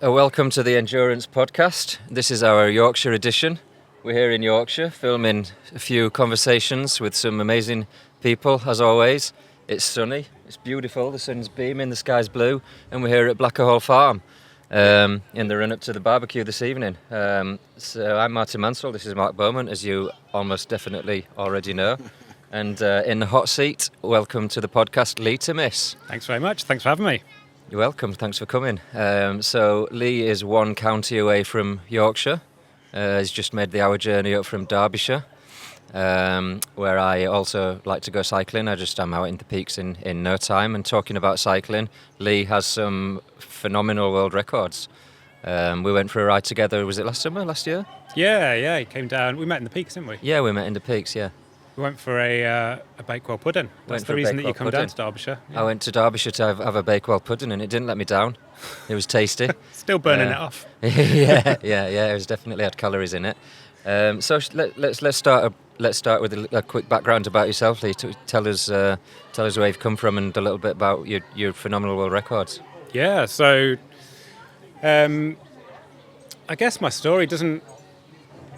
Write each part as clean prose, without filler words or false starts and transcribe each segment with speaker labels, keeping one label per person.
Speaker 1: Welcome to the Endurance Podcast. This is our Yorkshire edition. We're here in Yorkshire filming a few conversations with some amazing people, as always. It's sunny, it's beautiful, the sun's beaming, the sky's blue, and we're here at Blackerhall Farm in the run-up to the barbecue this evening. So I'm Martin Mansell, this is Mark Bowman, as you almost definitely already know. And in the hot seat, welcome to the podcast, Leigh Timmis.
Speaker 2: Thanks very much, thanks for having me.
Speaker 1: You're welcome, thanks for coming. So Leigh is one county away from Yorkshire. He's just made the hour journey up from Derbyshire, where I also like to go cycling. I'm out in the peaks in no time. And talking about cycling, Leigh has some phenomenal world records. We went for a ride together, was it last year?
Speaker 2: Yeah, he came down. We met in the peaks, didn't we?
Speaker 1: Yeah, we met in the peaks, yeah.
Speaker 2: We went for a Bakewell pudding. That's the reason that you come down to Derbyshire. Yeah.
Speaker 1: I went to Derbyshire to have a Bakewell pudding and it didn't let me down. It was tasty.
Speaker 2: Still burning it off.
Speaker 1: yeah. It was definitely had calories in it. So let's start with a quick background about yourself, Leigh. Tell us where you've come from and a little bit about your phenomenal world records.
Speaker 2: Yeah. So, I guess my story doesn't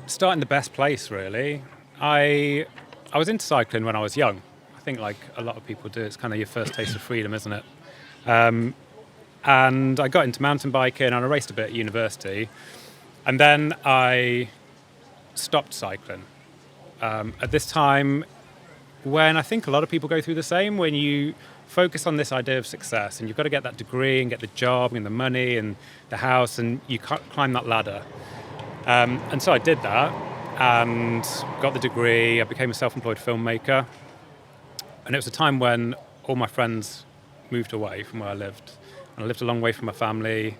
Speaker 2: start in the best place, really. I was into cycling when I was young. I think like a lot of people do, it's kind of your first taste of freedom, isn't it? And I got into mountain biking and I raced a bit at university. And then I stopped cycling. At this time, when I think a lot of people go through the same, when you focus on this idea of success and you've got to get that degree and get the job and the money and the house and you climb that ladder. And so I did that. And got the degree. I became a self-employed filmmaker. And it was a time when all my friends moved away from where I lived. And I lived a long way from my family.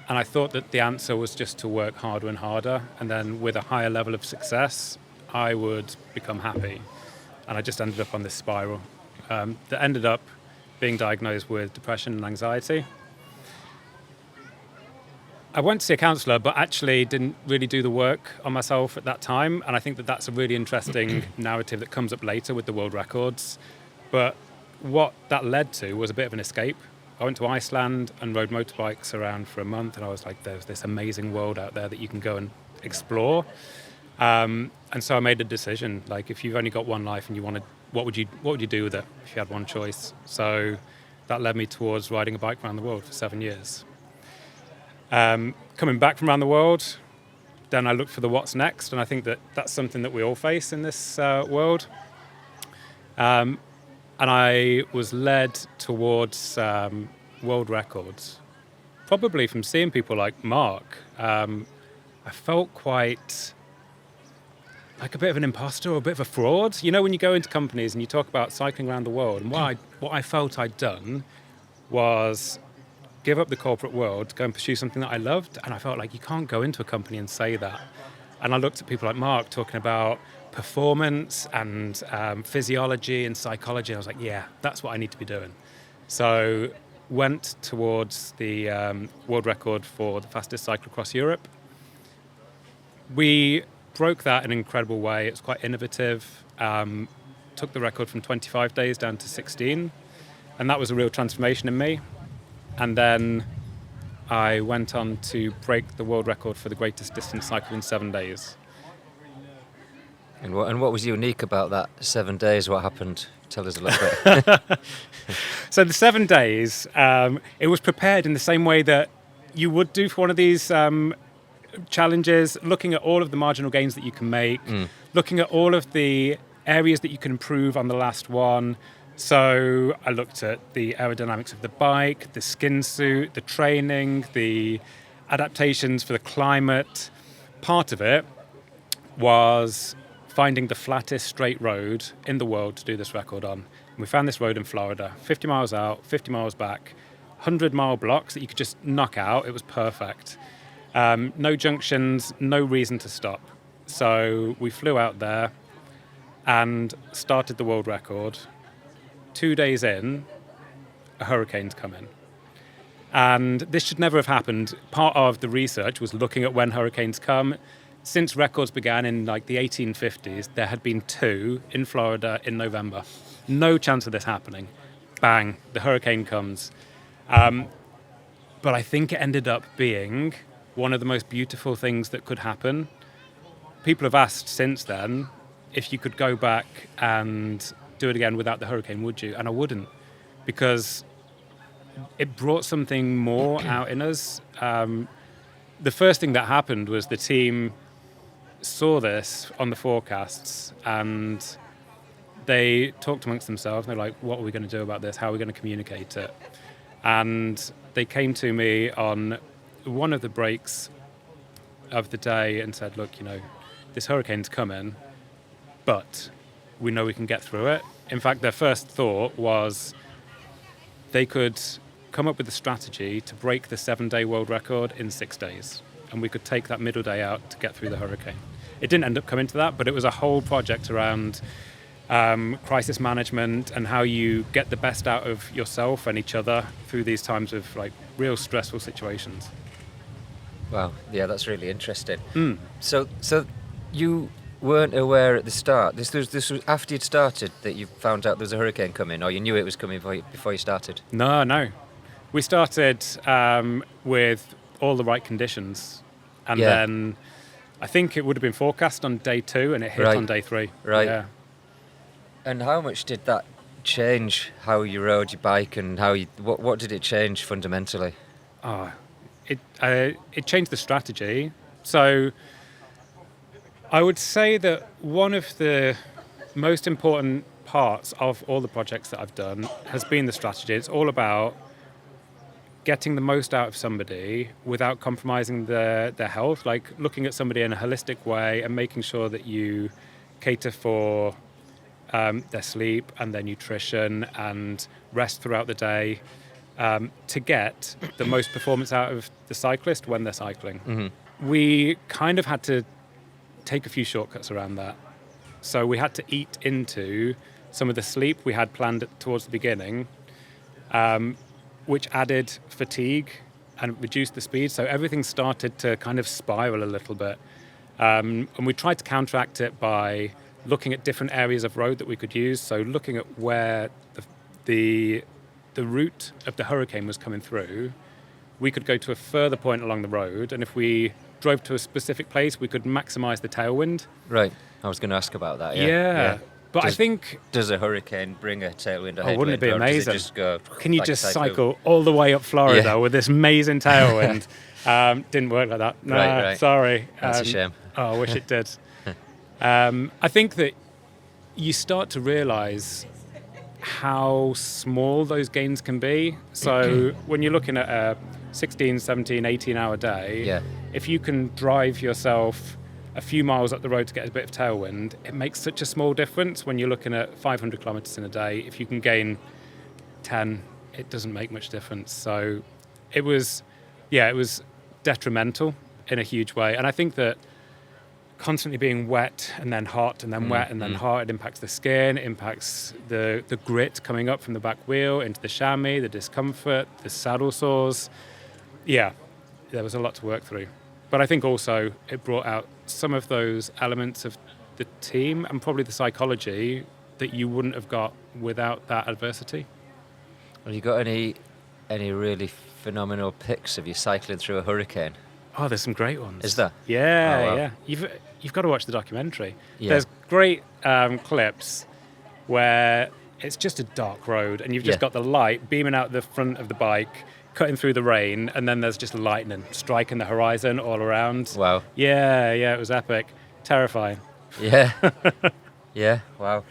Speaker 2: And I thought that the answer was just to work harder and harder. And then with a higher level of success, I would become happy. And I just ended up on this spiral that ended up being diagnosed with depression and anxiety. I went to see a counsellor, but actually didn't really do the work on myself at that time. And I think that that's a really interesting narrative that comes up later with the world records. But what that led to was a bit of an escape. I went to Iceland and rode motorbikes around for a month. And I was like, there's this amazing world out there that you can go and explore. And so I made a decision, like if you've only got one life and you wanted, what would you do with it if you had one choice? So that led me towards riding a bike around the world for 7 years. Coming back from around the world, then I looked for the what's next, and I think that that's something that we all face in this world. And I was led towards world records, probably from seeing people like Mark. I felt quite like a bit of an imposter or a bit of a fraud. You know, when you go into companies and you talk about cycling around the world, and what I felt I'd done was give up the corporate world to go and pursue something that I loved. And I felt like you can't go into a company and say that. And I looked at people like Mark talking about performance and physiology and psychology. And I was like, yeah, that's what I need to be doing. So went towards the world record for the fastest cycle across Europe. We broke that in an incredible way. It was quite innovative. Took the record from 25 days down to 16. And that was a real transformation in me. And then I went on to break the world record for the greatest distance cycle in 7 days.
Speaker 1: And what was unique about that 7 days? What happened? Tell us a little bit.
Speaker 2: So the 7 days, it was prepared in the same way that you would do for one of these challenges, looking at all of the marginal gains that you can make, looking at all of the areas that you can improve on the last one. So I looked at the aerodynamics of the bike, the skin suit, the training, the adaptations for the climate. Part of it was finding the flattest straight road in the world to do this record on. And we found this road in Florida, 50 miles out, 50 miles back, 100-mile blocks that you could just knock out. It was perfect. No junctions, no reason to stop. So we flew out there and started the world record. 2 days in, a hurricane's come in. And this should never have happened. Part of the research was looking at when hurricanes come. Since records began in like the 1850s, there had been 2 in Florida in November. No chance of this happening. Bang, the hurricane comes. But I think it ended up being one of the most beautiful things that could happen. People have asked since then if you could go back and do it again without the hurricane, would you? And I wouldn't, because it brought something more out in us. The first thing that happened was the team saw this on the forecasts and they talked amongst themselves. They're like, what are we going to do about this? How are we going to communicate it? And they came to me on one of the breaks of the day and said, look, this hurricane's coming, but we know we can get through it. In fact, their first thought was they could come up with a strategy to break the 7-day world record in 6 days. And we could take that middle day out to get through the hurricane. It didn't end up coming to that, but it was a whole project around crisis management and how you get the best out of yourself and each other through these times of like real stressful situations.
Speaker 1: Wow, yeah, that's really interesting. So you weren't aware at the start. This was after you'd started that you found out there was a hurricane coming, or you knew it was coming before you started?
Speaker 2: No. We started with all the right conditions, and then I think it would have been forecast on day 2, and it hit on day 3.
Speaker 1: Right.
Speaker 2: Yeah.
Speaker 1: And how much did that change how you rode your bike, and what did it change fundamentally?
Speaker 2: It changed the strategy. So I would say that one of the most important parts of all the projects that I've done has been the strategy. It's all about getting the most out of somebody without compromising their health, like looking at somebody in a holistic way and making sure that you cater for their sleep and their nutrition and rest throughout the day to get the most performance out of the cyclist when they're cycling. Mm-hmm. We kind of had to take a few shortcuts around that. So we had to eat into some of the sleep we had planned towards the beginning, which added fatigue and reduced the speed. So everything started to kind of spiral a little bit. And we tried to counteract it by looking at different areas of road that we could use. So looking at where the route of the hurricane was coming through, we could go to a further point along the road. And if we drove to a specific place, we could maximize the tailwind.
Speaker 1: Right. I was going to ask about that.
Speaker 2: Yeah. But I think...
Speaker 1: Does a hurricane bring a tailwind or headwind?
Speaker 2: Wouldn't it be amazing?
Speaker 1: Does it just go
Speaker 2: Can you just cycle all the way up Florida with this amazing tailwind? Didn't work like that. No,
Speaker 1: right.
Speaker 2: Sorry.
Speaker 1: That's a shame.
Speaker 2: I wish it did. I think that you start to realise how small those gains can be. So when you're looking at a 16, 17, 18-hour day, if you can drive yourself a few miles up the road to get a bit of tailwind, it makes such a small difference. When you're looking at 500 kilometres in a day, if you can gain 10, it doesn't make much difference. So it was detrimental in a huge way. And I think that constantly being wet and then hot and then wet and then hot, it impacts the skin, it impacts the grit coming up from the back wheel into the chamois, the discomfort, the saddle sores. Yeah, there was a lot to work through. But I think also it brought out some of those elements of the team and probably the psychology that you wouldn't have got without that adversity.
Speaker 1: Have you got any really phenomenal pics of you cycling through a hurricane?
Speaker 2: Oh, there's some great ones.
Speaker 1: Is there?
Speaker 2: Yeah,
Speaker 1: oh, wow.
Speaker 2: Yeah. You've got to watch the documentary.
Speaker 1: Yeah.
Speaker 2: There's great clips where it's just a dark road and you've just got the light beaming out the front of the bike, cutting through the rain, and then there's just lightning striking the horizon all around.
Speaker 1: Wow.
Speaker 2: Yeah, it was epic. Terrifying.
Speaker 1: Yeah. Yeah, wow.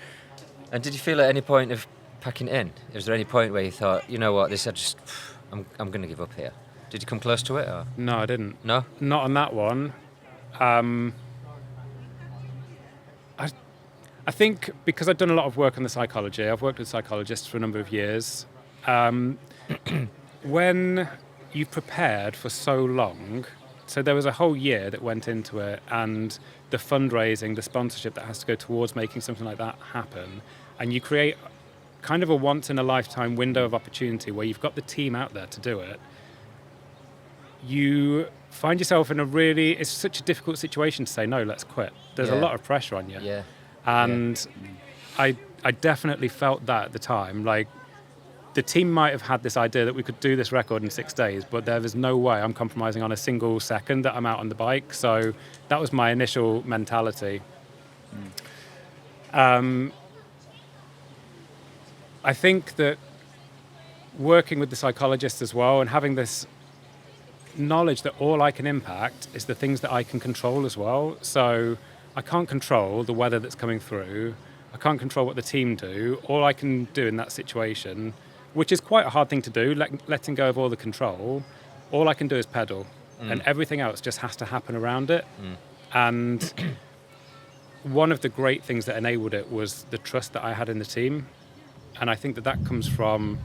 Speaker 1: And did you feel at any point of packing in? Was there any point where you thought, you know what, I'm going to give up here? Did you come close to it? Or?
Speaker 2: No, I didn't.
Speaker 1: No?
Speaker 2: Not on that one. I think because I've done a lot of work on the psychology, I've worked with psychologists for a number of years. When you've prepared for so long, so there was a whole year that went into it, and the fundraising, the sponsorship that has to go towards making something like that happen, and you create kind of a once-in-a-lifetime window of opportunity where you've got the team out there to do it, you find yourself in it's such a difficult situation to say, no, let's quit. There's a lot of pressure on you.
Speaker 1: Yeah.
Speaker 2: And I definitely felt that at the time. Like, the team might have had this idea that we could do this record in 6 days, but there is no way I'm compromising on a single second that I'm out on the bike. So that was my initial mentality. I think that working with the psychologist as well and having this knowledge that all I can impact is the things that I can control as well. So I can't control the weather that's coming through. I can't control what the team do. All I can do in that situation, which is quite a hard thing to do, letting go of all the control, all I can do is pedal. And everything else just has to happen around it. And one of the great things that enabled it was the trust that I had in the team. And I think that comes from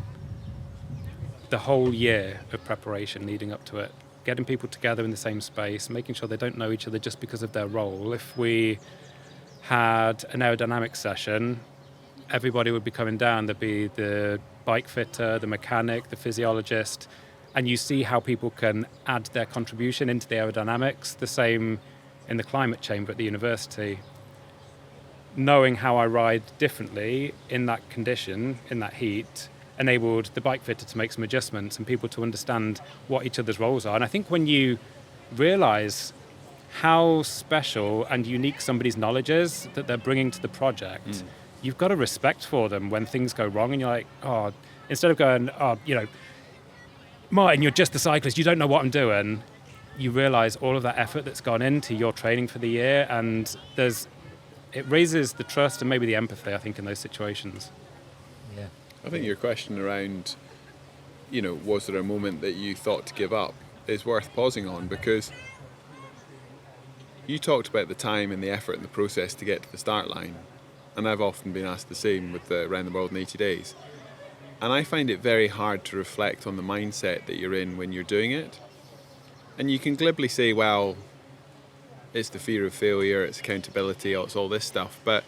Speaker 2: the whole year of preparation leading up to it. Getting people together in the same space, making sure they don't know each other just because of their role. If we had an aerodynamics session, everybody would be coming down. There'd be the bike fitter, the mechanic, the physiologist, and you see how people can add their contribution into the aerodynamics. The same in the climate chamber at the university. Knowing how I ride differently in that condition, in that heat, enabled the bike fitter to make some adjustments and people to understand what each other's roles are. And I think when you realise how special and unique somebody's knowledge is that they're bringing to the project, you've got a respect for them when things go wrong. And you're like, oh, instead of going, oh, you know, Martin, you're just the cyclist, you don't know what I'm doing. You realise all of that effort that's gone into your training for the year, and it raises the trust and maybe the empathy, I think, in those situations.
Speaker 1: Yeah.
Speaker 3: I think your question around, you know, was there a moment that you thought to give up, is worth pausing on, because you talked about the time and the effort and the process to get to the start line, and I've often been asked the same with the Around the World in 80 Days. And I find it very hard to reflect on the mindset that you're in when you're doing it. And you can glibly say, well, it's the fear of failure, it's accountability, it's all this stuff. But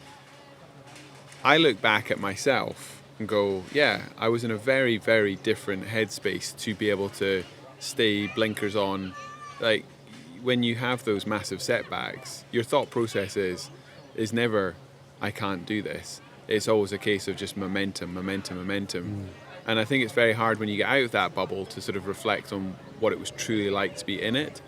Speaker 3: I look back at myself and go, yeah, I was in a very, very different headspace to be able to stay blinkers on. Like, when you have those massive setbacks, your thought process is never, I can't do this. It's always a case of just momentum. And I think it's very hard when you get out of that bubble to sort of reflect on what it was truly like to be in it.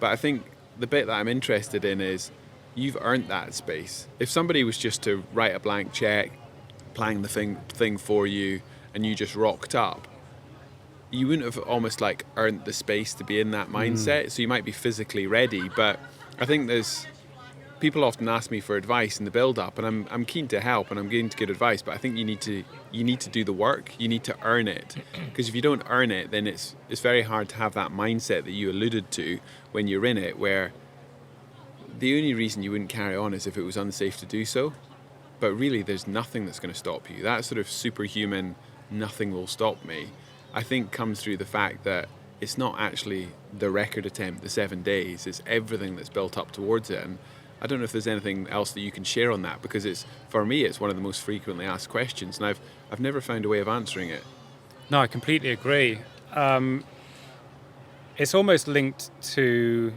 Speaker 3: But I think the bit that I'm interested in is you've earned that space. If somebody was just to write a blank check, plan the thing for you, and you just rocked up, you wouldn't have almost like earned the space to be in that mindset. So you might be physically ready, but I think people often ask me for advice in the build-up, and I'm keen to help and I'm keen to give advice, but I think you need to do the work. You need to earn it, because if you don't earn it, then it's very hard to have that mindset that you alluded to when you're in it, where the only reason you wouldn't carry on is if it was unsafe to do so. But really, there's nothing that's going to stop you. That sort of superhuman, nothing will stop me, I think comes through the fact that it's not actually the record attempt, the 7 days, it's everything that's built up towards it. And I don't know if there's anything else that you can share on that, because for me it's one of the most frequently asked questions, and I've never found a way of answering it.
Speaker 2: No, I completely agree. It's almost linked to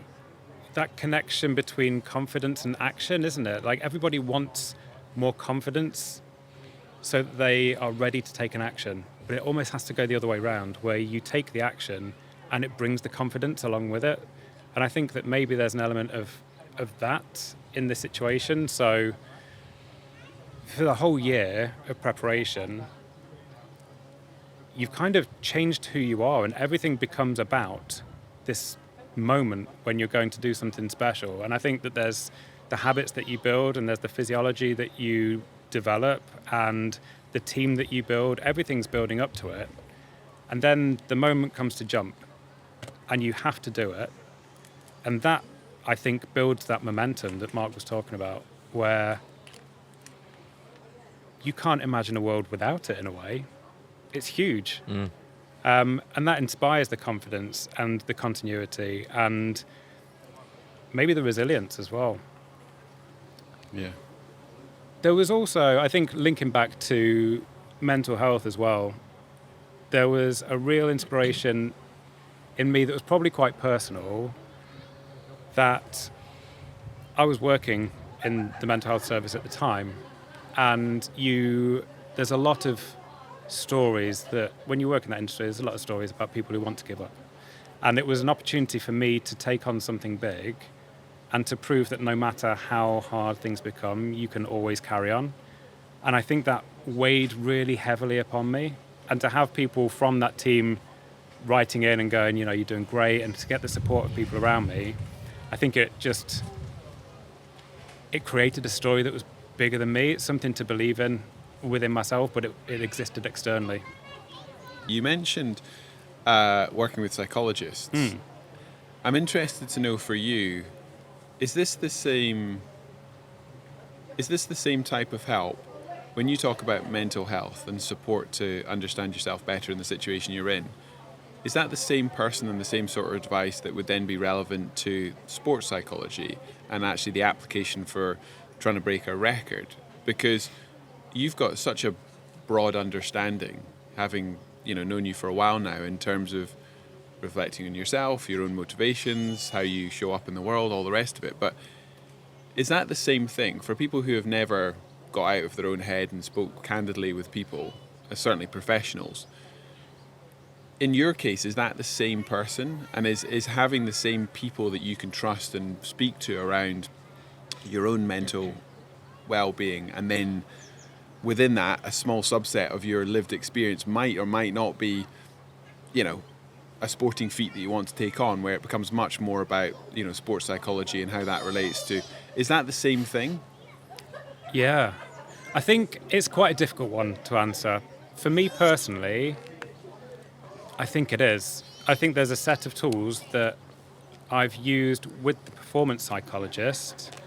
Speaker 2: that connection between confidence and action, isn't it? Like, everybody wants more confidence so that they are ready to take an action, but it almost has to go the other way around, where you take the action and it brings the confidence along with it. And I think that maybe there's an element of that in this situation. So for the whole year of preparation, you've kind of changed who you are, and everything becomes about this moment when you're going to do something special. And I think that there's the habits that you build, and there's the physiology that you develop, and the team that you build. Everything's building up to it, and then the moment comes to jump and you have to do it, and that, I think, builds that momentum that Mark was talking about, where you can't imagine a world without it in a way. It's huge. And that inspires the confidence and the continuity and maybe the resilience as well.
Speaker 3: Yeah.
Speaker 2: There was also, I think, linking back to mental health as well, there was a real inspiration in me that was probably quite personal, that I was working in the mental health service at the time, and there's a lot of stories that when you work in that industry, there's a lot of stories about people who want to give up. And it was an opportunity for me to take on something big and to prove that no matter how hard things become, you can always carry on. And I think that weighed really heavily upon me. And to have people from that team writing in and going, you know, you're doing great, and to get the support of people around me, I think it created a story that was bigger than me. It's something to believe in within myself, but it existed externally.
Speaker 3: You mentioned working with psychologists. I'm interested to know for you, is this the same type of help when you talk about mental health and support to understand yourself better in the situation you're in? Is that the same person and the same sort of advice that would then be relevant to sports psychology and actually the application for trying to break a record? Because you've got such a broad understanding, having known you for a while now, in terms of reflecting on yourself, your own motivations, how you show up in the world, all the rest of it. But is that the same thing for people who have never got out of their own head and spoke candidly with people, certainly professionals? In your case, is that the same person? And is having the same people that you can trust and speak to around your own mental well-being, and then within that, a small subset of your lived experience might or might not be, a sporting feat that you want to take on, where it becomes much more about, sports psychology and how that relates to... Is that the same thing?
Speaker 2: Yeah. I think it's quite a difficult one to answer. For me personally, I think it is. I think there's a set of tools that I've used with the performance psychologist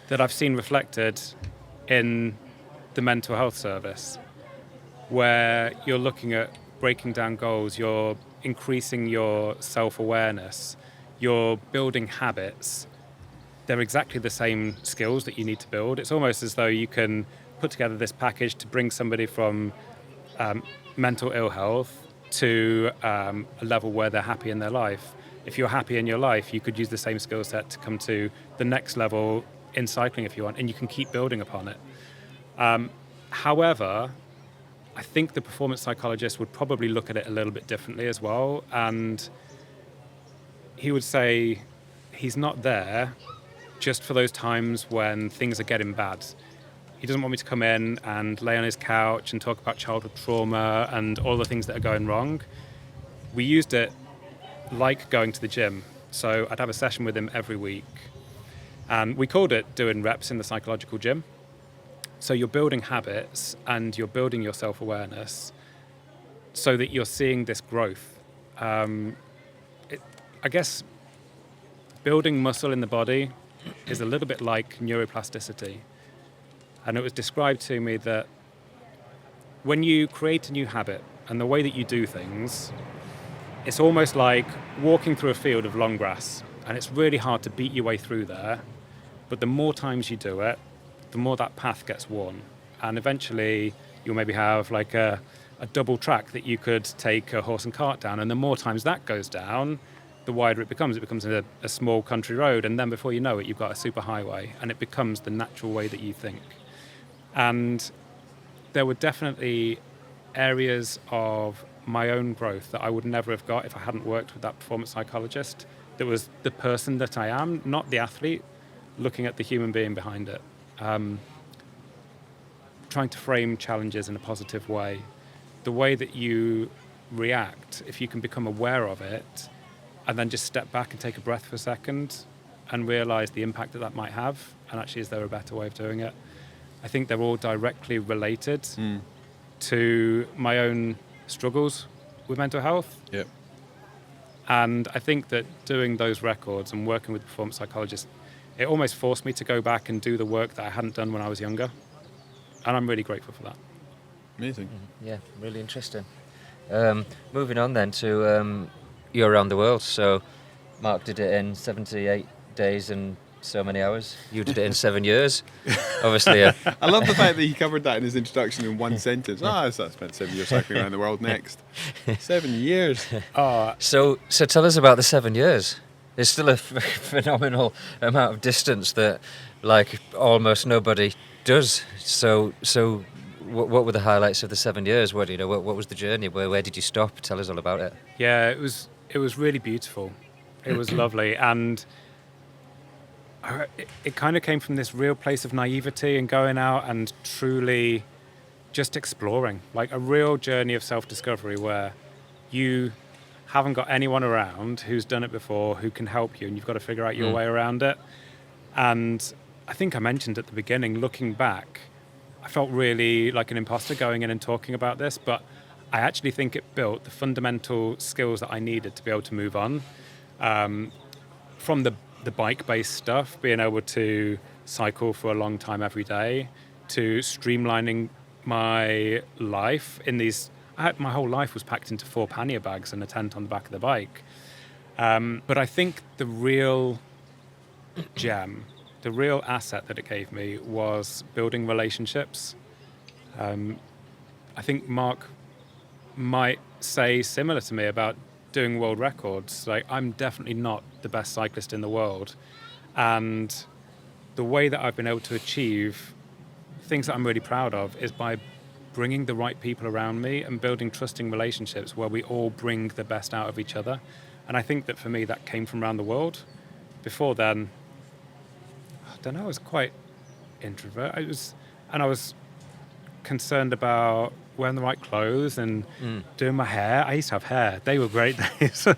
Speaker 2: that I've seen reflected in the mental health service, where you're looking at breaking down goals, you're increasing your self-awareness, you're building habits. They're exactly the same skills that you need to build. It's almost as though you can put together this package to bring somebody from mental ill health to a level where they're happy in their life. If you're happy in your life, you could use the same skill set to come to the next level in cycling if you want, and you can keep building upon it. However, I think the performance psychologist would probably look at it a little bit differently as well, and he would say he's not there just for those times when things are getting bad. He doesn't want me to come in and lay on his couch and talk about childhood trauma and all the things that are going wrong. We used it like going to the gym. So I'd have a session with him every week. And we called it doing reps in the psychological gym. So you're building habits and you're building your self-awareness so that you're seeing this growth. I guess building muscle in the body is a little bit like neuroplasticity. And it was described to me that when you create a new habit and the way that you do things, it's almost like walking through a field of long grass. And it's really hard to beat your way through there. But the more times you do it, the more that path gets worn. And eventually you'll maybe have like a double track that you could take a horse and cart down. And the more times that goes down, the wider it becomes. It becomes a small country road. And then before you know it, you've got a super highway. And it becomes the natural way that you think. And there were definitely areas of my own growth that I would never have got if I hadn't worked with that performance psychologist. That was the person that I am, not the athlete, looking at the human being behind it. Trying to frame challenges in a positive way. The way that you react, if you can become aware of it, and then just step back and take a breath for a second and realize the impact that might have, and actually is there a better way of doing it? I think they're all directly related to my own struggles with mental health.
Speaker 3: Yep.
Speaker 2: And I think that doing those records and working with performance psychologists, it almost forced me to go back and do the work that I hadn't done when I was younger. And I'm really grateful for that.
Speaker 3: Amazing.
Speaker 1: Yeah, really interesting. Moving on then to you're around the world. So Mark did it in 78 days and so many hours. You did it in 7 years. Obviously.
Speaker 3: I love the fact that he covered that in his introduction in one sentence. So I spent 7 years cycling around the world next. 7 years.
Speaker 1: So tell us about the 7 years. It's still a phenomenal amount of distance that, like, almost nobody does. So what were the highlights of the 7 years? What was the journey? Where did you stop? Tell us all about it.
Speaker 2: Yeah, it was really beautiful. It was lovely, and it kind of came from this real place of naivety and going out and truly just exploring, like a real journey of self-discovery where you haven't got anyone around who's done it before who can help you, and you've got to figure out your way around it. And I think I mentioned at the beginning, looking back, I felt really like an imposter going in and talking about this, but I actually think it built the fundamental skills that I needed to be able to move on. From the bike-based stuff, being able to cycle for a long time every day, to streamlining my life in these... my whole life was packed into 4 pannier bags and a tent on the back of the bike. But I think the real gem, the real asset that it gave me was building relationships. I think Mark might say similar to me about doing world records. Like, I'm definitely not the best cyclist in the world. And the way that I've been able to achieve things that I'm really proud of is by bringing the right people around me and building trusting relationships where we all bring the best out of each other. And I think that for me, that came from around the world. Before then, I don't know, I was quite introvert. I was concerned about wearing the right clothes and doing my hair. I used to have hair. They were great days.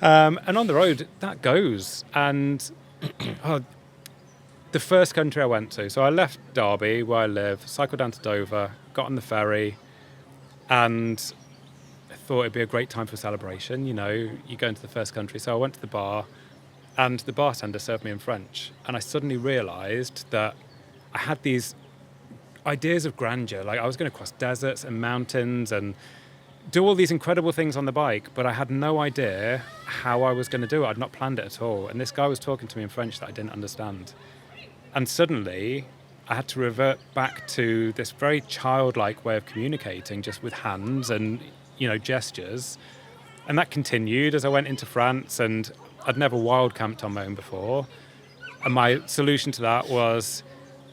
Speaker 2: And on the road, that goes. And the first country I went to, so I left Derby, where I live, cycled down to Dover, got on the ferry, and I thought it'd be a great time for celebration. You know, you go into the first country. So I went to the bar, and the bartender served me in French. And I suddenly realised that I had these ideas of grandeur. Like, I was going to cross deserts and mountains and do all these incredible things on the bike, but I had no idea how I was going to do it. I'd not planned it at all. And this guy was talking to me in French that I didn't understand. And suddenly I had to revert back to this very childlike way of communicating, just with hands and, you know, gestures. And that continued as I went into France, and I'd never wild camped on my own before. And my solution to that was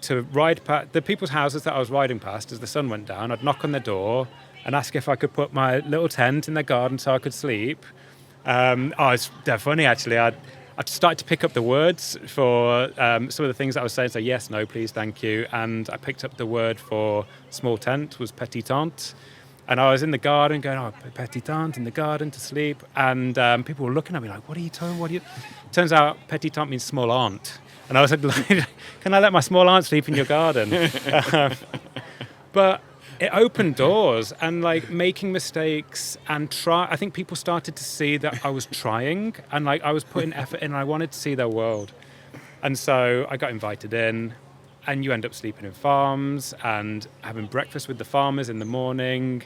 Speaker 2: to ride past the people's houses that I was riding past as the sun went down. I'd knock on their door and ask if I could put my little tent in their garden so I could sleep. It's dead funny, actually. I started to pick up the words for some of the things that I was saying. So yes, no, please, thank you. And I picked up the word for small tent was petit tente. And I was in the garden going, petit tente in the garden to sleep. And people were looking at me like, what are you talking? Turns out petit tente means small aunt. And I was like, can I let my small aunt sleep in your garden? But it opened doors, and like making mistakes and I think people started to see that I was trying, and like I was putting effort in, and I wanted to see their world. And so I got invited in, and you end up sleeping in farms and having breakfast with the farmers in the morning.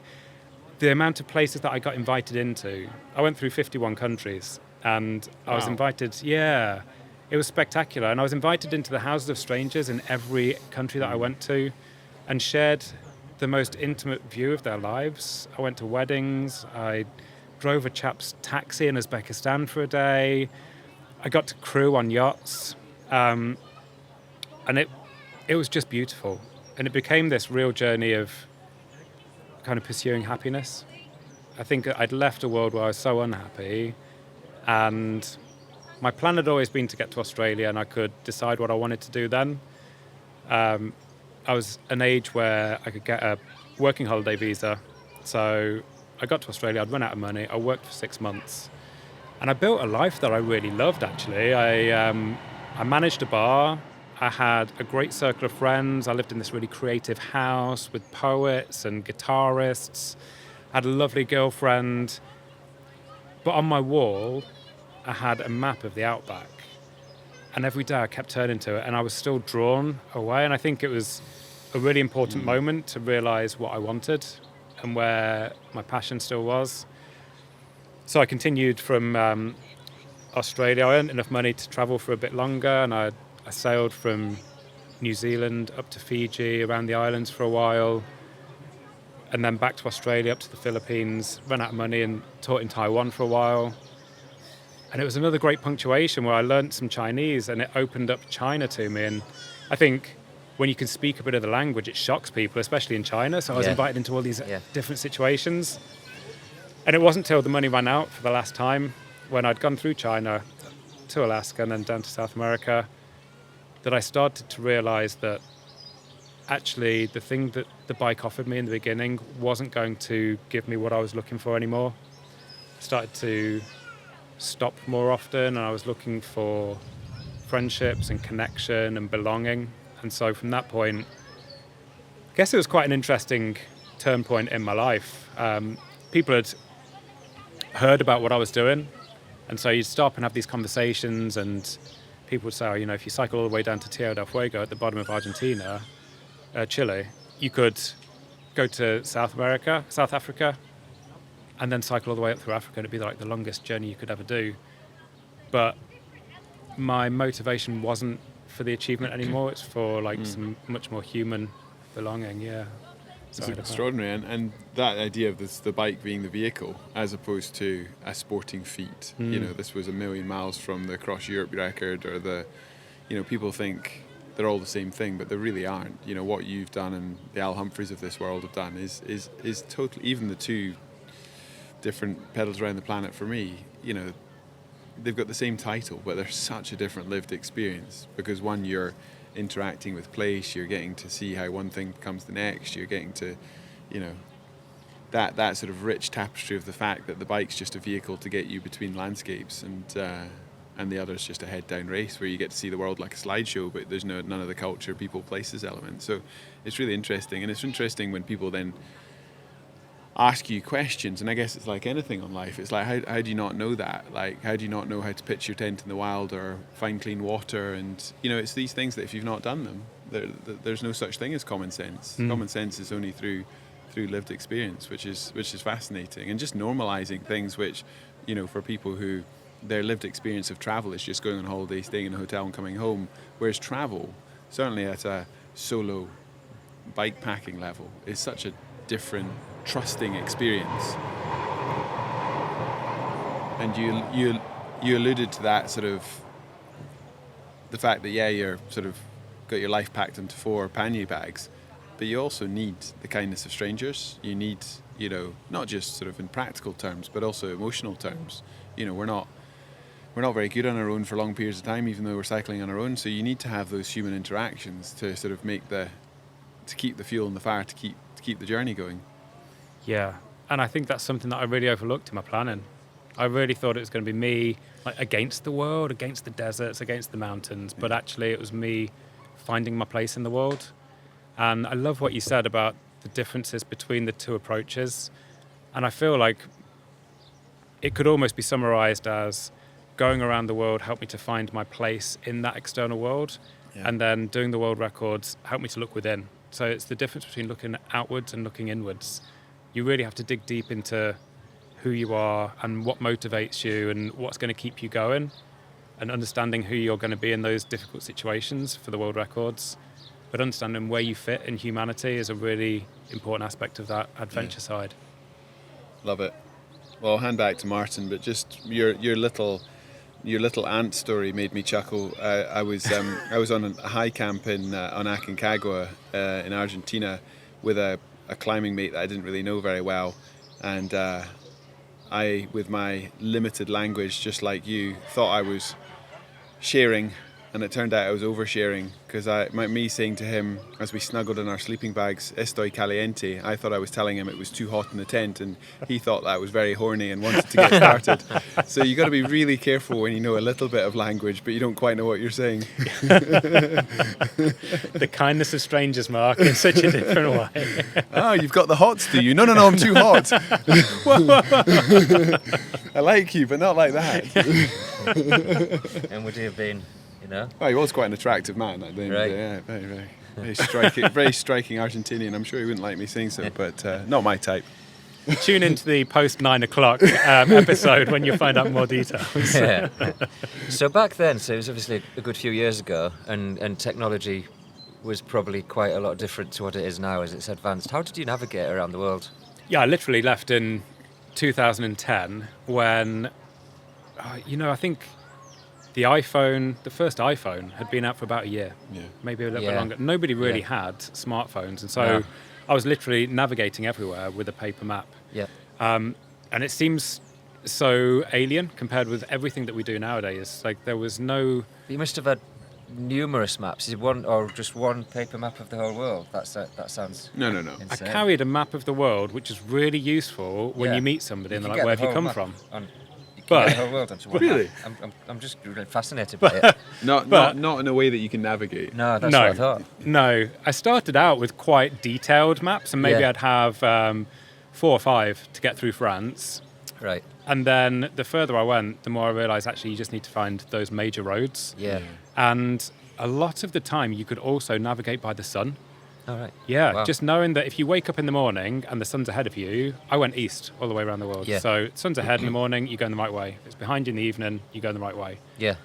Speaker 2: The amount of places that I got invited into, I went through 51 countries, and I was invited, it was spectacular. And I was invited into the houses of strangers in every country that I went to and shared the most intimate view of their lives. I went to weddings. I drove a chap's taxi in Uzbekistan for a day. I got to crew on yachts. And it was just beautiful. And it became this real journey of kind of pursuing happiness. I think I'd left a world where I was so unhappy, and my plan had always been to get to Australia, and I could decide what I wanted to do then. I was an age where I could get a working holiday visa. So I got to Australia, I'd run out of money, I worked for 6 months. And I built a life that I really loved, actually. I managed a bar, I had a great circle of friends, I lived in this really creative house with poets and guitarists, I had a lovely girlfriend. But on my wall, I had a map of the outback. And every day I kept turning to it, and I was still drawn away. And I think it was a really important moment to realise what I wanted and where my passion still was. So I continued from Australia. I earned enough money to travel for a bit longer, and I sailed from New Zealand up to Fiji, around the islands for a while, and then back to Australia, up to the Philippines, ran out of money and taught in Taiwan for a while. And it was another great punctuation where I learnt some Chinese, and it opened up China to me. And I think when you can speak a bit of the language, it shocks people, especially in China. So I was invited into all these different situations. And it wasn't till the money ran out for the last time, when I'd gone through China to Alaska and then down to South America, that I started to realize that actually the thing that the bike offered me in the beginning wasn't going to give me what I was looking for anymore. I started to stop more often, and I was looking for friendships and connection and belonging. And so from that point, I guess it was quite an interesting turn point in my life. People had heard about what I was doing, and so you'd stop and have these conversations, and people would say, oh, if you cycle all the way down to Tierra del Fuego at the bottom of Argentina, Chile, you could go to South Africa, and then cycle all the way up through Africa. It'd be like the longest journey you could ever do. But my motivation wasn't for the achievement anymore. It's for some much more human belonging. Yeah,
Speaker 3: it's extraordinary. And that idea of the bike being the vehicle as opposed to a sporting feat. This was 1,000,000 miles from the Cross Europe record, or people think they're all the same thing, but they really aren't. What you've done and the Al Humphreys of this world have done is totally, even the two different pedals around the planet for me, they've got the same title, but they're such a different lived experience, because one, you're interacting with place, you're getting to see how one thing becomes the next, you're getting to, that sort of rich tapestry of the fact that the bike's just a vehicle to get you between landscapes, and the other's just a head-down race where you get to see the world like a slideshow, but there's none of the culture, people, places element. So it's really interesting, and it's interesting when people then ask you questions, and I guess it's like anything on life. It's like, how do you not know that? Like, how do you not know how to pitch your tent in the wild or find clean water? And, it's these things that if you've not done them, there's no such thing as common sense. Common sense is only through lived experience, which is fascinating. And just normalizing things which, for people who their lived experience of travel is just going on holiday, staying in a hotel and coming home, whereas travel, certainly at a solo bike packing level, is such a different, trusting experience. And you alluded to that, sort of the fact that you're sort of got your life packed into 4 pannier bags, but you also need the kindness of strangers. You need, not just sort of in practical terms, but also emotional terms. We're not very good on our own for long periods of time, even though we're cycling on our own. So you need to have those human interactions to sort of to keep the fuel in the fire, to keep the journey going.
Speaker 2: Yeah, and I think that's something that I really overlooked in my planning. I really thought it was going to be me against the world, against the deserts, against the mountains, but actually it was me finding my place in the world. And I love what you said about the differences between the two approaches. And I feel like it could almost be summarized as going around the world helped me to find my place in that external world, and then doing the world records helped me to look within. So it's the difference between looking outwards and looking inwards. You really have to dig deep into who you are and what motivates you and what's going to keep you going, and understanding who you're going to be in those difficult situations for the world records. But understanding where you fit in humanity is a really important aspect of that adventure side.
Speaker 3: Love it. Well, I'll hand back to Martin, but just your little ant story made me chuckle. I was on a high camp on Aconcagua in Argentina with a climbing mate that I didn't really know very well, and I, with my limited language, just like you, thought I was sharing, and it turned out I was oversharing, because me saying to him as we snuggled in our sleeping bags, "Estoy caliente," I thought I was telling him it was too hot in the tent, and he thought that I was very horny and wanted to get started. So you got to be really careful when you know a little bit of language, but you don't quite know what you're saying.
Speaker 2: The kindness of strangers, Mark, in such a different way.
Speaker 3: Oh, you've got the hots, do you? No, I'm too hot. I like you, but not like that.
Speaker 1: And would he have been,
Speaker 3: Oh, he was quite an attractive man. Right. Yeah, very striking, very striking Argentinian. I'm sure he wouldn't like me saying so, but not my type.
Speaker 2: Tune into the post 9 o'clock episode when you find out more details.
Speaker 1: Yeah. So back then, so it was obviously a good few years ago, and technology was probably quite a lot different to what it is now as it's advanced. How did you navigate around the world?
Speaker 2: Yeah, I literally left in 2010 when, I think the first iPhone had been out for about a year, maybe a little bit longer. Nobody really had smartphones, and so I was literally navigating everywhere with a paper map.
Speaker 1: Yeah.
Speaker 2: And it seems so alien compared with everything that we do nowadays. Like there was no...
Speaker 1: You must have had numerous maps. Is it one or just one paper map of the whole world? That sounds...
Speaker 3: No.
Speaker 2: I
Speaker 1: insane.
Speaker 2: carried a map of the world, which is really useful when you meet somebody and they're like, where have you come from?
Speaker 1: But, the whole world onto one
Speaker 3: really?
Speaker 1: map. I'm just really fascinated by it.
Speaker 3: Not in a way that you can navigate.
Speaker 1: No, that's what I thought.
Speaker 2: No, I started out with quite detailed maps, and maybe I'd have 4 or 5 to get through France.
Speaker 1: Right.
Speaker 2: And then the further I went, the more I realised actually you just need to find those major roads.
Speaker 1: Yeah.
Speaker 2: And a lot of the time you could also navigate by the sun.
Speaker 1: All right.
Speaker 2: Yeah,
Speaker 1: Wow.
Speaker 2: just knowing that if you wake up in the morning and the sun's ahead of you, I went east all the way around the world.
Speaker 1: Yeah.
Speaker 2: So sun's ahead in the morning, you go in the right way. If it's behind you in the evening, you go in the right way.
Speaker 1: Yeah.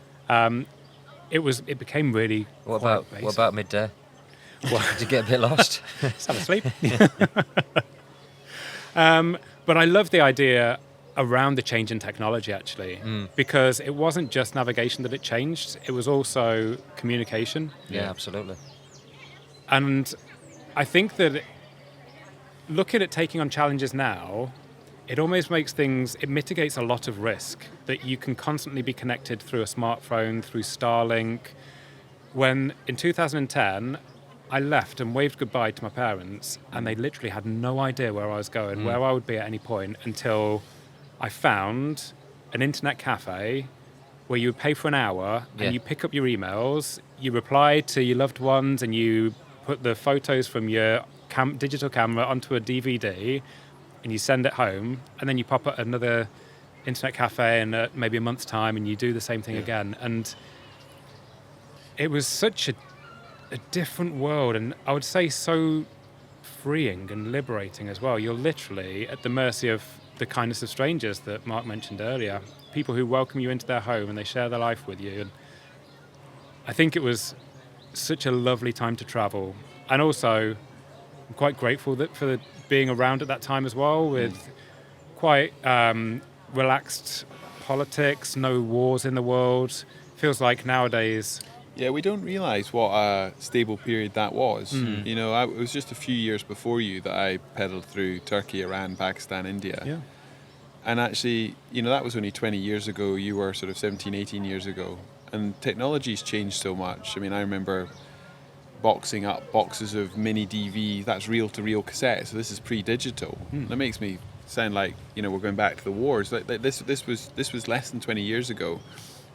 Speaker 2: It became really
Speaker 1: What
Speaker 2: quite
Speaker 1: about
Speaker 2: basic.
Speaker 1: midday? Did you get a bit lost?
Speaker 2: Just have a sleep. But I love the idea around the change in technology, actually, because it wasn't just navigation that it changed, it was also communication.
Speaker 1: Yeah, absolutely.
Speaker 2: And I think that looking at taking on challenges now, it almost makes things, it mitigates a lot of risk, that you can constantly be connected through a smartphone, through Starlink. When in 2010, I left and waved goodbye to my parents, and they literally had no idea where I was going, where I would be at any point, until I found an internet cafe where you would pay for an hour and you pick up your emails, you reply to your loved ones, and you put the photos from your digital camera onto a DVD, and you send it home, and then you pop at another internet cafe in maybe a month's time, and you do the same thing again. And it was such a different world, and I would say so freeing and liberating as well. You're literally at the mercy of the kindness of strangers that Mark mentioned earlier, people who welcome you into their home and they share their life with you. And I think it was such a lovely time to travel, and also I'm quite grateful for being around at that time as well, with quite relaxed politics, no wars in the world. Feels like nowadays...
Speaker 3: Yeah, we don't realise what a stable period that was. You know, it was just a few years before you that I pedalled through Turkey, Iran, Pakistan, India.
Speaker 2: Yeah.
Speaker 3: And actually, you know, that was only 20 years ago. You were sort of 17, 18 years ago. And technology's changed so much. I mean, I remember boxing up boxes of mini DV, that's reel-to-reel cassette, so this is pre-digital. That makes me sound like, you know, we're going back to the wars. Like this was less than 20 years ago.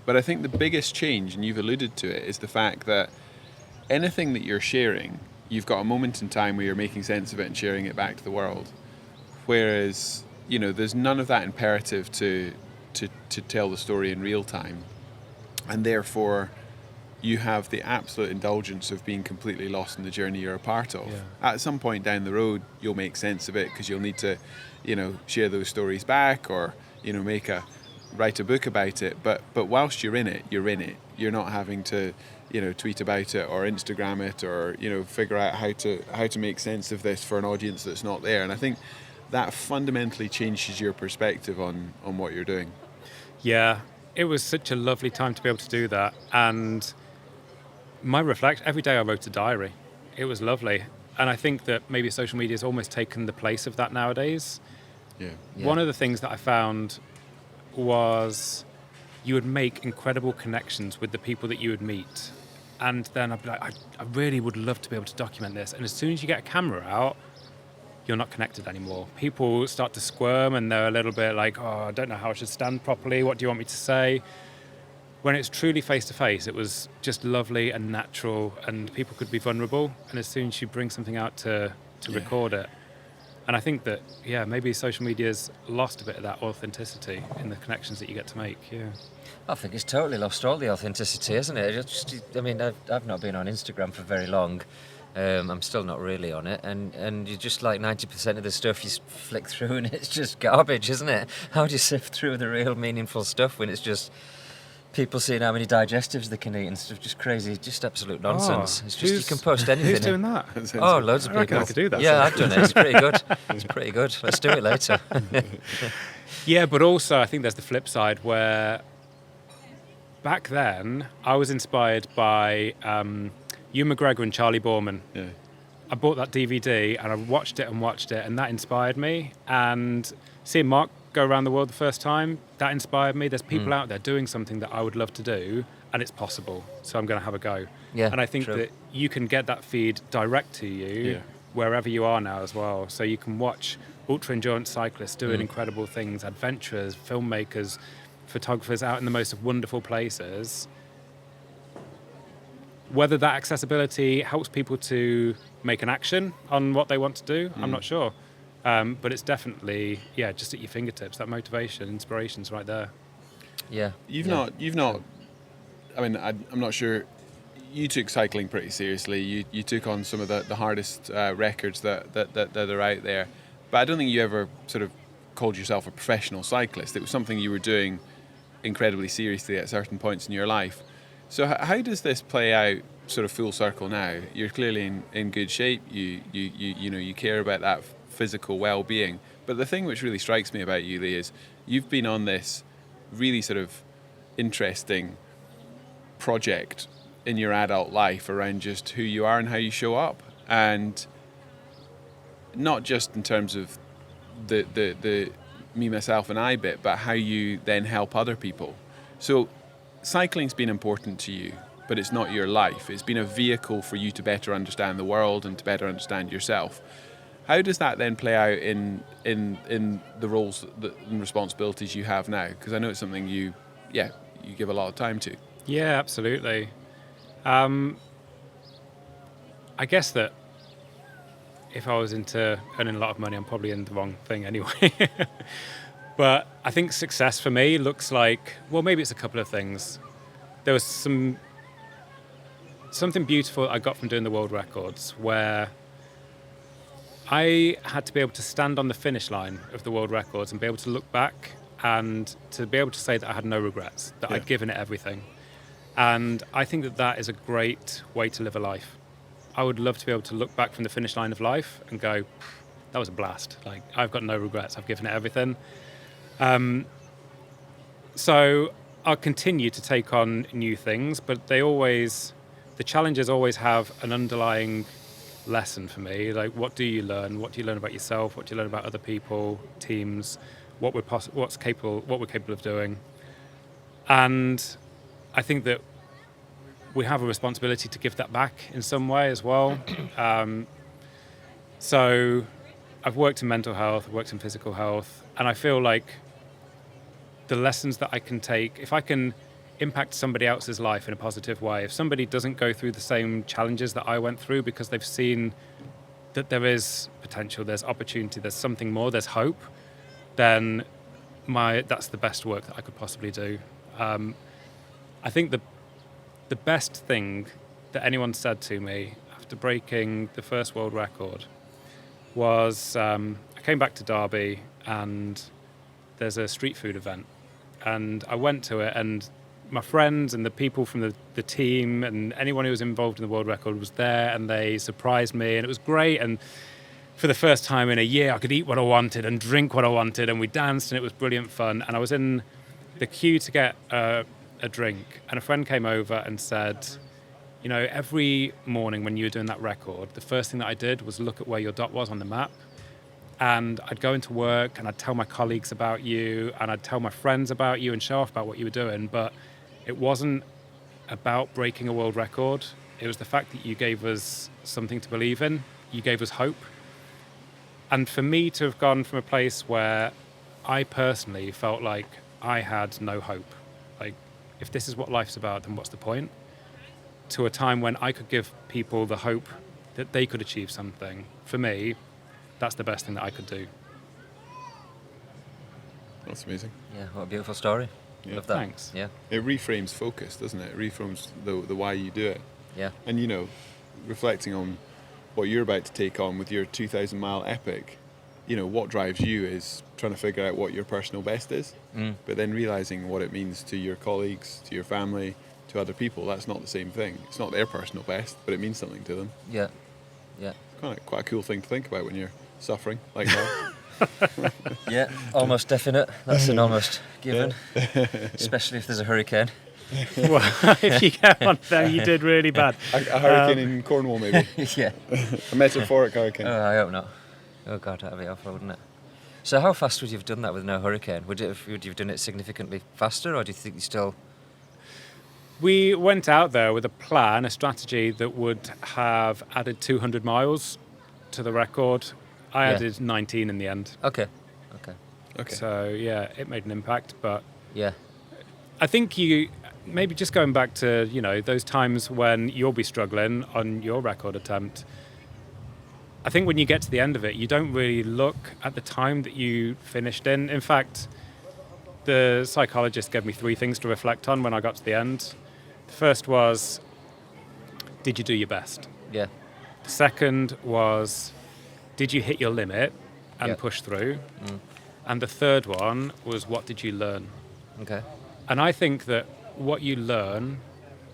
Speaker 3: But I think the biggest change, and you've alluded to it, is the fact that anything that you're sharing, you've got a moment in time where you're making sense of it and sharing it back to the world. Whereas, you know, there's none of that imperative to tell the story in real time. And therefore, you have the absolute indulgence of being completely lost in the journey you're a part of.
Speaker 2: Yeah.
Speaker 3: At some point down the road, you'll make sense of it because you'll need to, you know, share those stories back, or, you know, write a book about it. But whilst you're in it, you're in it. You're not having to, you know, tweet about it or Instagram it, or, you know, figure out how to make sense of this for an audience that's not there. And I think that fundamentally changes your perspective on what you're doing.
Speaker 2: Yeah, it was such a lovely time to be able to do that. And my reflection, every day I wrote a diary. It was lovely. And I think that maybe social media has almost taken the place of that nowadays.
Speaker 3: Yeah.
Speaker 2: One of the things that I found was you would make incredible connections with the people that you would meet. And then I'd be like, I really would love to be able to document this. And as soon as you get a camera out, you're not connected anymore. People start to squirm, and they're a little bit like, oh, I don't know how I should stand properly. What do you want me to say? When it's truly face-to-face, it was just lovely and natural, and people could be vulnerable. And as soon as you bring something out to record it, and I think that, maybe social media's lost a bit of that authenticity in the connections that you get to make. Yeah,
Speaker 1: I think it's totally lost all the authenticity, isn't it? I've not been on Instagram for very long. I'm still not really on it, and you just like 90% of the stuff you flick through and it's just garbage, isn't it? How do you sift through the real meaningful stuff when it's just people seeing how many digestives they can eat and stuff? Just crazy, just absolute nonsense. It's just, you can post anything.
Speaker 2: Who's doing that?
Speaker 1: Oh, loads of
Speaker 2: I reckon
Speaker 1: people.
Speaker 2: I could do that.
Speaker 1: Yeah, I've done it. It's pretty good. It's pretty good. Let's do it later.
Speaker 2: Yeah, but also I think there's the flip side where back then, I was inspired by Ewan McGregor and Charlie Borman.
Speaker 3: Yeah.
Speaker 2: I bought that DVD and I watched it, and that inspired me. And seeing Mark go around the world the first time, that inspired me. There's people out there doing something that I would love to do, and it's possible. So I'm going to have a go.
Speaker 1: Yeah,
Speaker 2: and I think
Speaker 1: true.
Speaker 2: that you can get that feed direct to you wherever you are now as well. So you can watch ultra-endurance cyclists doing incredible things, adventurers, filmmakers, photographers out in the most wonderful places. Whether that accessibility helps people to make an action on what they want to do, I'm not sure. But it's definitely, just at your fingertips. That motivation, inspiration's right there.
Speaker 1: Yeah.
Speaker 3: You've not. I mean, I'm not sure. You took cycling pretty seriously. You took on some of the hardest records that are out there. But I don't think you ever sort of called yourself a professional cyclist. It was something you were doing incredibly seriously at certain points in your life. So how does this play out sort of full circle now? You're clearly in good shape. You care about that physical well-being. But the thing which really strikes me about you, Leigh, is you've been on this really sort of interesting project in your adult life around just who you are and how you show up, and not just in terms of the me, myself and I bit, but how you then help other people. So cycling's been important to you, but it's not your life. It's been a vehicle for you to better understand the world and to better understand yourself. How does that then play out in the roles and responsibilities you have now? Because I know it's something you give a lot of time to.
Speaker 2: Yeah, absolutely. I guess that if I was into earning a lot of money, I'm probably in the wrong thing anyway. But I think success for me looks like, well, maybe it's a couple of things. There was something beautiful I got from doing the world records, where I had to be able to stand on the finish line of the world records and be able to look back and to be able to say that I had no regrets, that I'd given it everything. And I think that is a great way to live a life. I would love to be able to look back from the finish line of life and go, that was a blast. Like, I've got no regrets. I've given it everything. So I'll continue to take on new things, but the challenges always have an underlying lesson for me. Like, what do you learn? What do you learn about yourself? What do you learn about other people, teams, what we're capable of doing? And I think that we have a responsibility to give that back in some way as well. So I've worked in mental health, I've worked in physical health, and I feel like the lessons that I can take, if I can impact somebody else's life in a positive way, if somebody doesn't go through the same challenges that I went through because they've seen that there is potential, there's opportunity, there's something more, there's hope, then that's the best work that I could possibly do. I think the best thing that anyone said to me after breaking the first world record was, I came back to Derby and there's a street food event, and I went to it, and my friends and the people from the team and anyone who was involved in the world record was there, and they surprised me, and it was great. And for the first time in a year, I could eat what I wanted and drink what I wanted, and we danced, and it was brilliant fun. And I was in the queue to get a drink, and a friend came over and said, you know, every morning when you were doing that record, the first thing that I did was look at where your dot was on the map, and I'd go into work and I'd tell my colleagues about you, and I'd tell my friends about you and show off about what you were doing, but it wasn't about breaking a world record. It was the fact that you gave us something to believe in. You gave us hope. And for me to have gone from a place where I personally felt like I had no hope, like, if this is what life's about, then what's the point? To a time when I could give people the hope that they could achieve something. For me, that's the best thing that I could do.
Speaker 3: That's amazing.
Speaker 1: Yeah, what a beautiful story.
Speaker 3: Yeah.
Speaker 1: Love that.
Speaker 2: Thanks.
Speaker 1: Yeah.
Speaker 3: It reframes focus, doesn't it? It reframes the why you do it.
Speaker 1: Yeah.
Speaker 3: And, you know, reflecting on what you're about to take on with your 2,000 mile epic, you know, what drives you is trying to figure out what your personal best is, but then realising what it means to your colleagues, to your family, to other people. That's not the same thing. It's not their personal best, but it means something to them.
Speaker 1: Yeah. Yeah.
Speaker 3: Quite a cool thing to think about when you're suffering like that.
Speaker 1: Yeah, almost definite. That's an almost given, especially if there's a hurricane.
Speaker 2: Well, if you get one of them, you did really bad.
Speaker 3: A hurricane in Cornwall, maybe.
Speaker 1: Yeah.
Speaker 3: A metaphoric hurricane.
Speaker 1: Oh, I hope not. Oh God, that'd be awful, wouldn't it? So how fast would you have done that with no hurricane? Would you have done it significantly faster, or do you think you still...
Speaker 2: We went out there with a plan, a strategy that would have added 200 miles to the record. I added 19 in the end.
Speaker 1: Okay.
Speaker 2: So, yeah, it made an impact. But
Speaker 1: Yeah.
Speaker 2: I think maybe just going back to, those times when you'll be struggling on your record attempt, I think when you get to the end of it, you don't really look at the time that you finished in. In fact, the psychologist gave me 3 things to reflect on when I got to the end. The first was, did you do your best?
Speaker 1: Yeah.
Speaker 2: The second was, did you hit your limit and push through? And the third one was, what did you learn?
Speaker 1: Okay.
Speaker 2: And I think that what you learn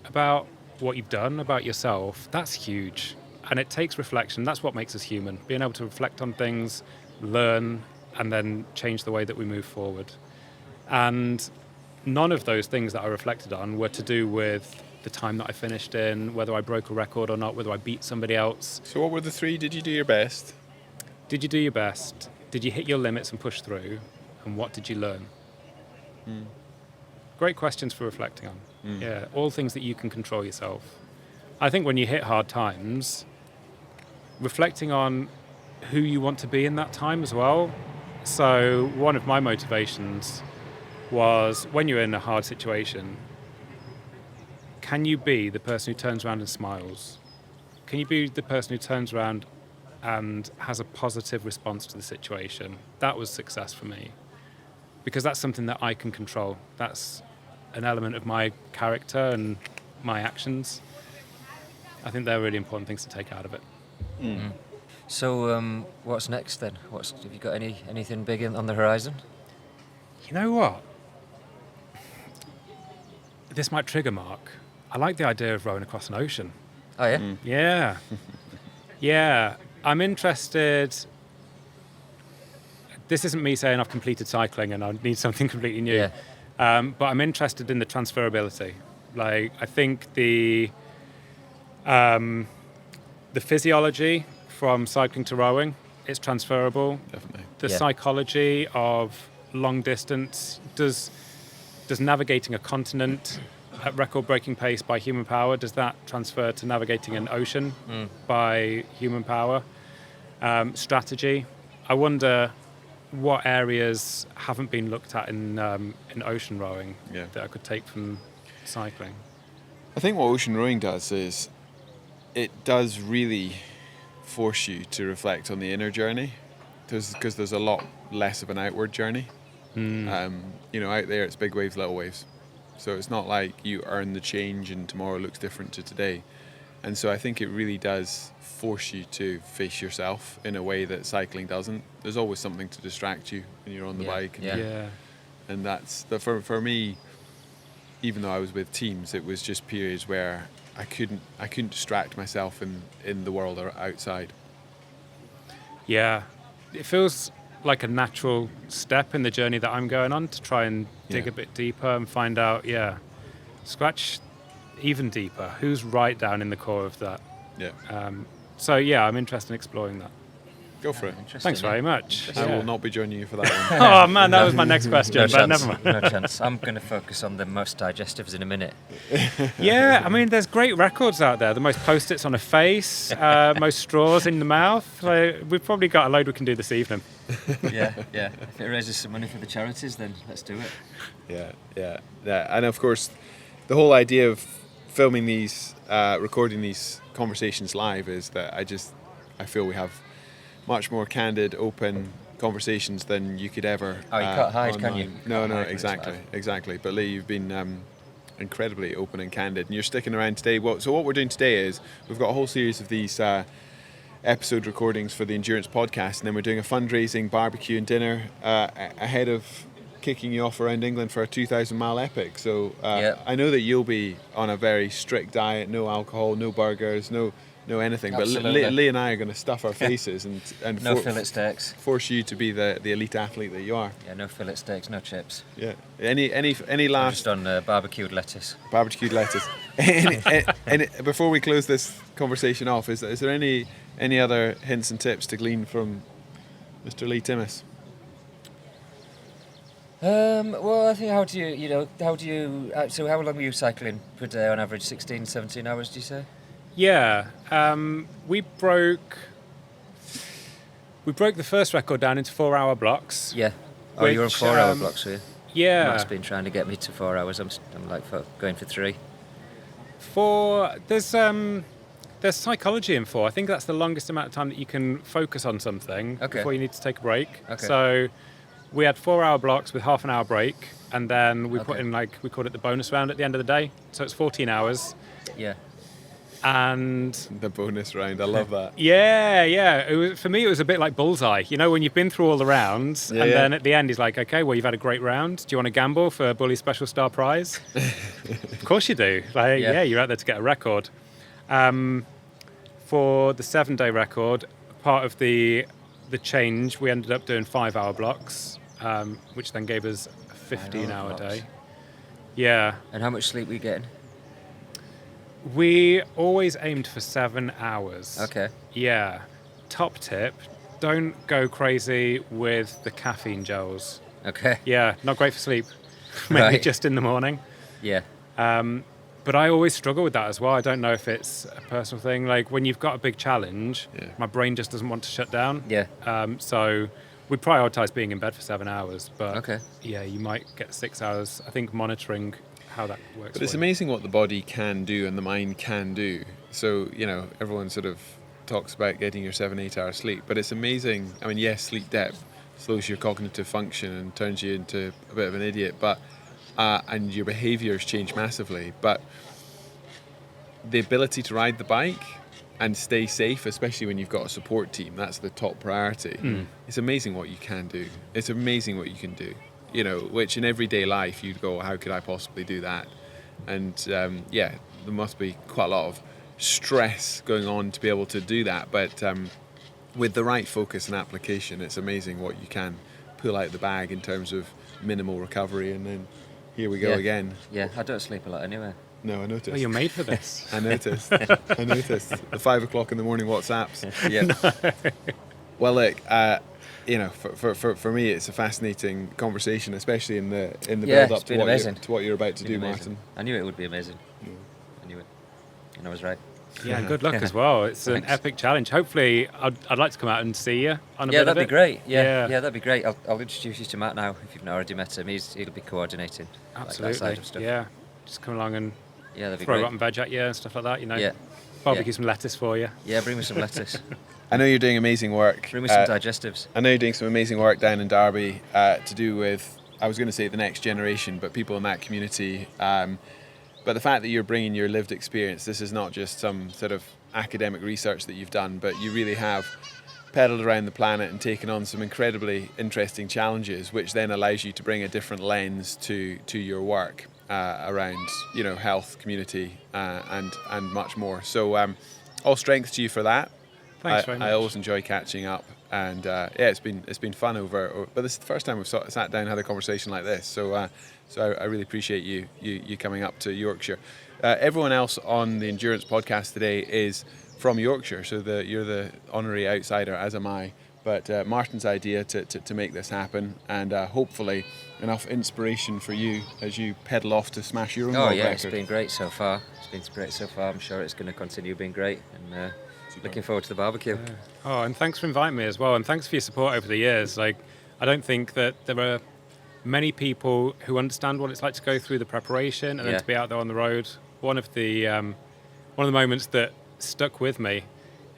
Speaker 2: about what you've done, about yourself, that's huge. And it takes reflection. That's what makes us human. Being able to reflect on things, learn, and then change the way that we move forward. And none of those things that I reflected on were to do with the time that I finished in, whether I broke a record or not, whether I beat somebody else.
Speaker 3: So what were the 3? Did you do your best?
Speaker 2: Did you do your best? Did you hit your limits and push through? And what did you learn? Great questions for reflecting on. Yeah, all things that you can control yourself. I think when you hit hard times, reflecting on who you want to be in that time as well. So one of my motivations was, when you're in a hard situation, can you be the person who turns around and smiles? Can you be the person who turns around and has a positive response to the situation? That was success for me, because that's something that I can control. That's an element of my character and my actions. I think they're really important things to take out of it.
Speaker 1: So what's next then? Have you got anything big on the horizon?
Speaker 2: You know what? This might trigger Mark. I like the idea of rowing across an ocean.
Speaker 1: Oh yeah.
Speaker 2: Yeah. Yeah. I'm interested. This isn't me saying I've completed cycling and I need something completely new.
Speaker 1: Yeah.
Speaker 2: But I'm interested in the transferability. Like, I think the physiology from cycling to rowing, it's transferable.
Speaker 3: Definitely.
Speaker 2: The psychology of long distance, does navigating a continent at record-breaking pace by human power, does that transfer to navigating an ocean by human power? Strategy. I wonder what areas haven't been looked at in ocean rowing that I could take from cycling.
Speaker 3: I think what ocean rowing does is it does really force you to reflect on the inner journey, because there's a lot less of an outward journey. Out there it's big waves, little waves. So it's not like you earn the change and tomorrow looks different to today. And so I think it really does force you to face yourself in a way that cycling doesn't. There's always something to distract you when you're on the bike. And that's for me. Even though I was with teams, it was just periods where I couldn't distract myself in the world or outside. Yeah,
Speaker 2: it feels like a natural step in the journey that I'm going on, to try and dig a bit deeper and find out, scratch even deeper. Who's right down in the core of that? I'm interested in exploring that.
Speaker 3: Go for it.
Speaker 2: Thanks very much.
Speaker 3: I will not be joining you for that one.
Speaker 2: Oh man, that was my next question,
Speaker 1: No
Speaker 2: but
Speaker 1: chance.
Speaker 2: never mind.
Speaker 1: No chance. I'm going to focus on the most digestives in a minute.
Speaker 2: Yeah, I mean, there's great records out there. The most Post-its on a face, most straws in the mouth. We've probably got a load we can do this evening.
Speaker 1: Yeah. If it raises some money for the charities, then let's do it.
Speaker 3: Yeah. And of course, the whole idea of filming these, recording these conversations live is that I feel we have much more candid, open conversations than you could ever.
Speaker 1: Oh, you can't hide,
Speaker 3: online.
Speaker 1: can you?
Speaker 3: No, exactly. But Leigh, you've been incredibly open and candid, and you're sticking around today. So what we're doing today is we've got a whole series of these episode recordings for the Endurance podcast, and then we're doing a fundraising barbecue and dinner ahead of kicking you off around England for a 2,000-mile epic. So I know that you'll be on a very strict diet, no alcohol, no burgers, no know anything.
Speaker 1: Absolutely.
Speaker 3: But Leigh and I are going to stuff our faces and
Speaker 1: No fillet steaks.
Speaker 3: force you to be the elite athlete that you are.
Speaker 1: Yeah, no fillet steaks, no chips.
Speaker 3: Yeah. Any
Speaker 1: I'm
Speaker 3: last
Speaker 1: just on barbecued lettuce.
Speaker 3: barbecued lettuce? any, before we close this conversation off, is there any other hints and tips to glean from Mr. Leigh Timmis?
Speaker 1: Well, I think so how long were you cycling per day on average? 16, 17 hours, do you say?
Speaker 2: Yeah, we broke the first record down into 4-hour blocks.
Speaker 1: Yeah. Oh, you're on
Speaker 2: Which,
Speaker 1: 4-hour blocks, were you?
Speaker 2: Yeah.
Speaker 1: Matt's been trying to get me to 4 hours. I'm like going for 3.
Speaker 2: There's psychology in 4. I think that's the longest amount of time that you can focus on something before you need to take a break.
Speaker 1: Okay.
Speaker 2: So we had 4-hour blocks with half an hour break, and then we put in we called it the bonus round at the end of the day. So it's 14 hours.
Speaker 1: Yeah.
Speaker 2: And
Speaker 3: The bonus round, I love that.
Speaker 2: yeah. For me, it was a bit like bullseye. You know, when you've been through all the rounds, then at the end, he's like, "Okay, well, you've had a great round. Do you want to gamble for a Bully Special Star prize?" Of course you do. You're out there to get a record. For the 7-day record, part of the change, we ended up doing 5-hour blocks, which then gave us a 15-hour day. Yeah.
Speaker 1: And how much sleep were you getting?
Speaker 2: We always aimed for 7 hours.
Speaker 1: Okay.
Speaker 2: Yeah. Top tip, don't go crazy with the caffeine gels.
Speaker 1: Okay.
Speaker 2: Yeah, not great for sleep. Maybe
Speaker 1: Right.
Speaker 2: just in the morning.
Speaker 1: Yeah.
Speaker 2: But I always struggle with that as well. I don't know if it's a personal thing. Like when you've got a big challenge, my brain just doesn't want to shut down.
Speaker 1: Yeah.
Speaker 2: So we prioritise being in bed for 7 hours. But
Speaker 1: Okay.
Speaker 2: yeah, you might get 6 hours. I think monitoring how that works.
Speaker 3: But it's
Speaker 2: for you.
Speaker 3: amazing what the body can do and the mind can do. So, everyone sort of talks about getting your 7-8 hours sleep, but it's amazing. I mean, yes, sleep depth slows your cognitive function and turns you into a bit of an idiot, but and your behaviours change massively. But the ability to ride the bike and stay safe, especially when you've got a support team, that's the top priority. It's amazing what you can do. It's amazing what you can do. Which in everyday life you'd go, how could I possibly do that? And there must be quite a lot of stress going on to be able to do that. But with the right focus and application, it's amazing what you can pull out the bag in terms of minimal recovery. And then here we go again.
Speaker 1: Yeah, I don't sleep a lot anyway.
Speaker 3: No, I noticed.
Speaker 2: Oh, you're made for this.
Speaker 3: I noticed. The 5 o'clock in the morning WhatsApps.
Speaker 1: Yeah.
Speaker 3: Well, look, for me, it's a fascinating conversation, especially in the build up to what you're about to do,
Speaker 1: amazing.
Speaker 3: Martin.
Speaker 1: I knew it would be amazing. I knew it, and I was right.
Speaker 2: Yeah, and good luck as well. It's an epic challenge. Hopefully, I'd like to come out and see you on a bit of
Speaker 1: that'd
Speaker 2: it.
Speaker 1: be great. Yeah, that'd be great. I'll introduce you to Matt now if you've not already met him. He'll be coordinating
Speaker 2: Absolutely.
Speaker 1: like that side of stuff.
Speaker 2: Yeah, just come along and
Speaker 1: that'd be
Speaker 2: throw
Speaker 1: great.
Speaker 2: rotten veg at you and stuff like that.
Speaker 1: Yeah.
Speaker 2: Barbecue some lettuce for you.
Speaker 1: Yeah, bring me some lettuce.
Speaker 3: I know you're doing amazing work.
Speaker 1: Bring me some digestives.
Speaker 3: I know you're doing some amazing work down in Derby to do with, I was going to say the next generation, but people in that community. But the fact that you're bringing your lived experience, this is not just some sort of academic research that you've done, but you really have pedaled around the planet and taken on some incredibly interesting challenges, which then allows you to bring a different lens to your work around, health, community, and much more. So all strength to you for that.
Speaker 2: Thanks very much.
Speaker 3: I always enjoy catching up, and it's been fun but this is the first time we've sat down and had a conversation like this. So I really appreciate you coming up to Yorkshire. Everyone else on the Endurance podcast today is from Yorkshire, so you're the honorary outsider, as am I. But Martin's idea to make this happen, and hopefully enough inspiration for you as you pedal off to smash your own world record.
Speaker 1: It's been great so far. I'm sure it's going to continue being great, and looking forward to the barbecue.
Speaker 2: Yeah. Oh, and thanks for inviting me as well, and thanks for your support over the years. I don't think that there are many people who understand what it's like to go through the preparation and then to be out there on the road. One of the moments that stuck with me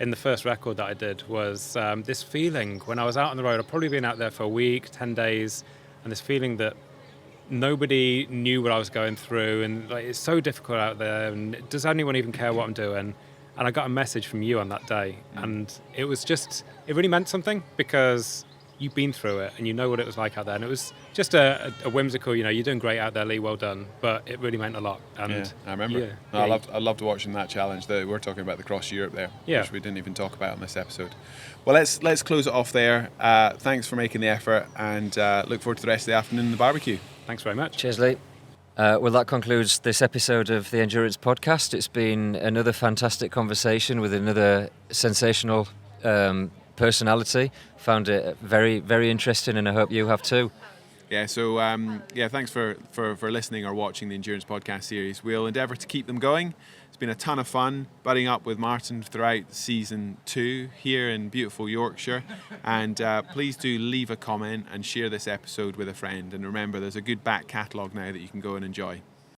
Speaker 2: in the first record that I did was this feeling when I was out on the road. I'd probably been out there for a week, 10 days, and this feeling that nobody knew what I was going through, and it's so difficult out there, and does anyone even care what I'm doing? And I got a message from you on that day, and it really meant something, because you've been through it and you know what it was like out there. And it was just a whimsical, you're doing great out there, Leigh, well done. But it really meant a lot. And
Speaker 3: Yeah, I remember. I loved watching that challenge. We're talking about the Cross Europe there, which we didn't even talk about in this episode. Well, let's close it off there. Thanks for making the effort, and look forward to the rest of the afternoon in the barbecue.
Speaker 2: Thanks very much.
Speaker 1: Cheers, Leigh. Well, that concludes this episode of the Endurance Podcast. It's been another fantastic conversation with another sensational personality. Found it very, very interesting, and I hope you have too.
Speaker 3: Yeah, so thanks for listening or watching the Endurance Podcast series. We'll endeavour to keep them going. It's been a ton of fun budding up with Martin throughout season 2 here in beautiful Yorkshire. And please do leave a comment and share this episode with a friend. And remember, there's a good back catalogue now that you can go and enjoy.